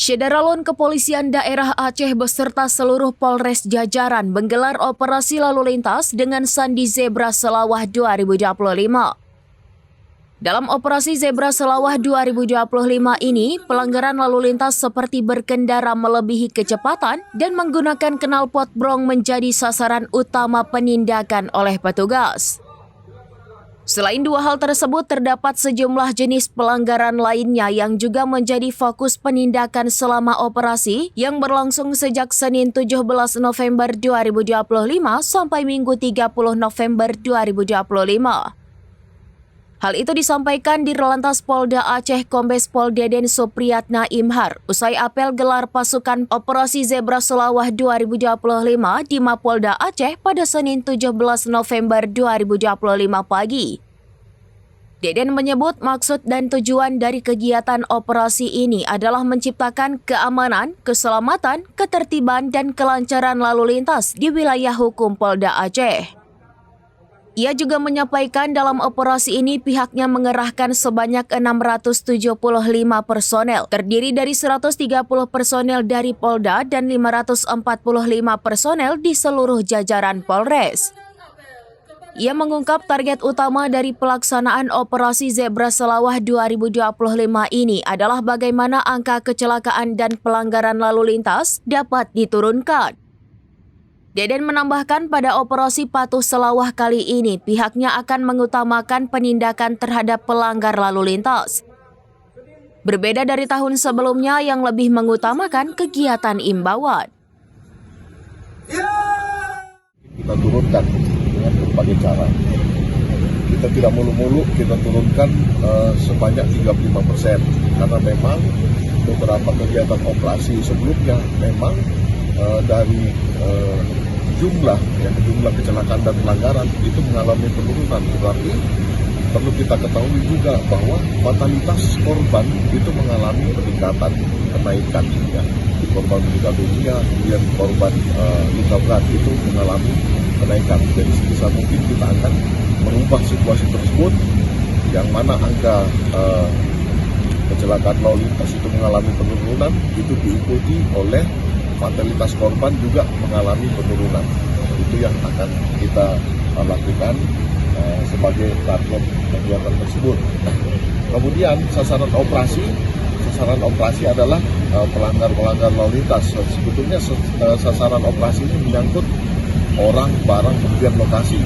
Syederalon Kepolisian Daerah Aceh beserta seluruh Polres jajaran menggelar operasi lalu lintas dengan Sandi Zebra Selawah 2025. Dalam operasi Zebra Selawah 2025 ini, pelanggaran lalu lintas seperti berkendara melebihi kecepatan dan menggunakan knalpot brong menjadi sasaran utama penindakan oleh petugas. Selain dua hal tersebut, terdapat sejumlah jenis pelanggaran lainnya yang juga menjadi fokus penindakan selama operasi yang berlangsung sejak Senin 17 November 2025 sampai Minggu 30 November 2025. Hal itu disampaikan di Dirlantas Polda Aceh Kombes Pol Deden Supriyatna Imhar usai apel gelar pasukan Operasi Zebra Selawah 2025 di Mapolda Aceh pada Senin 17 November 2025 pagi. Deden menyebut maksud dan tujuan dari kegiatan operasi ini adalah menciptakan keamanan, keselamatan, ketertiban, dan kelancaran lalu lintas di wilayah hukum Polda Aceh. Ia juga menyampaikan dalam operasi ini pihaknya mengerahkan sebanyak 675 personel, terdiri dari 130 personel dari Polda dan 545 personel di seluruh jajaran Polres. Ia mengungkap target utama dari pelaksanaan operasi Zebra Selawah 2025 ini adalah bagaimana angka kecelakaan dan pelanggaran lalu lintas dapat diturunkan. Deden menambahkan pada operasi Patuh Selawah kali ini pihaknya akan mengutamakan penindakan terhadap pelanggar lalu lintas. Berbeda dari tahun sebelumnya yang lebih mengutamakan kegiatan imbauan. Kita turunkan dengan berbagai cara. Kita tidak mulu-mulu, kita turunkan sebanyak 35%. Karena memang beberapa kegiatan operasi sebelumnya memang dari jumlah kecelakaan dan pelanggaran itu mengalami penurunan, tetapi perlu kita ketahui juga bahwa fatalitas korban itu mengalami peningkatan, kenaikan ya. Korban meninggal dunia, kemudian korban luka berat itu mengalami kenaikan. Jadi sebisa mungkin kita akan merubah situasi tersebut, yang mana angka kecelakaan lalu lintas itu mengalami penurunan, itu diikuti oleh fatalitas korban juga mengalami penurunan. Itu yang akan kita lakukan sebagai target kegiatan tersebut. Kemudian sasaran operasi adalah pelanggar lalu lintas. Sebetulnya sasaran operasi ini menyangkut orang, barang, kemudian lokasi.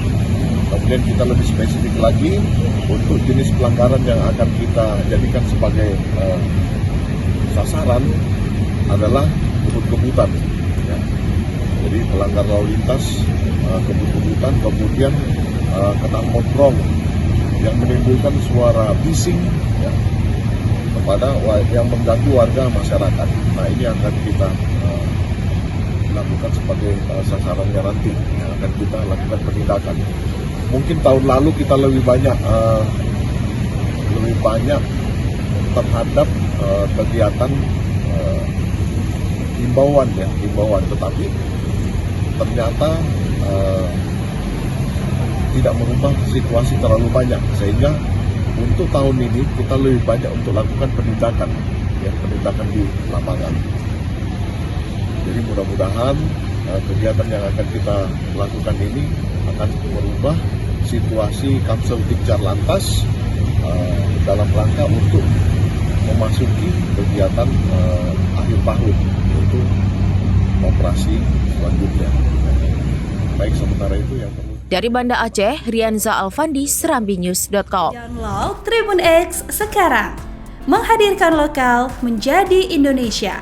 Kemudian kita lebih spesifik lagi untuk jenis pelanggaran yang akan kita jadikan sebagai sasaran adalah kebut-kebutan. Ya. Jadi pelanggar lalu lintas, kebut-kebutan, kemudian knalpot brong yang menimbulkan suara bising ya, kepada yang mengganggu warga masyarakat. Nah, ini akan kita lakukan sebagai sasarannya nanti, yang akan kita lakukan penindakan. Mungkin tahun lalu kita lebih banyak terhadap kegiatan himbauan, tetapi ternyata tidak merubah situasi terlalu banyak, sehingga untuk tahun ini kita lebih banyak untuk lakukan penindakan di lapangan. Jadi mudah-mudahan kegiatan yang akan kita lakukan ini akan merubah situasi Kamsel-Tikjar Lantas dalam rangka untuk memasuki kegiatan akhir tahun untuk operasi selanjutnya. Baik, sementara itu yang perlu. Dari Banda Aceh, Rianza Alfandi, serambinews.com. Download Tribun X sekarang, menghadirkan lokal menjadi Indonesia.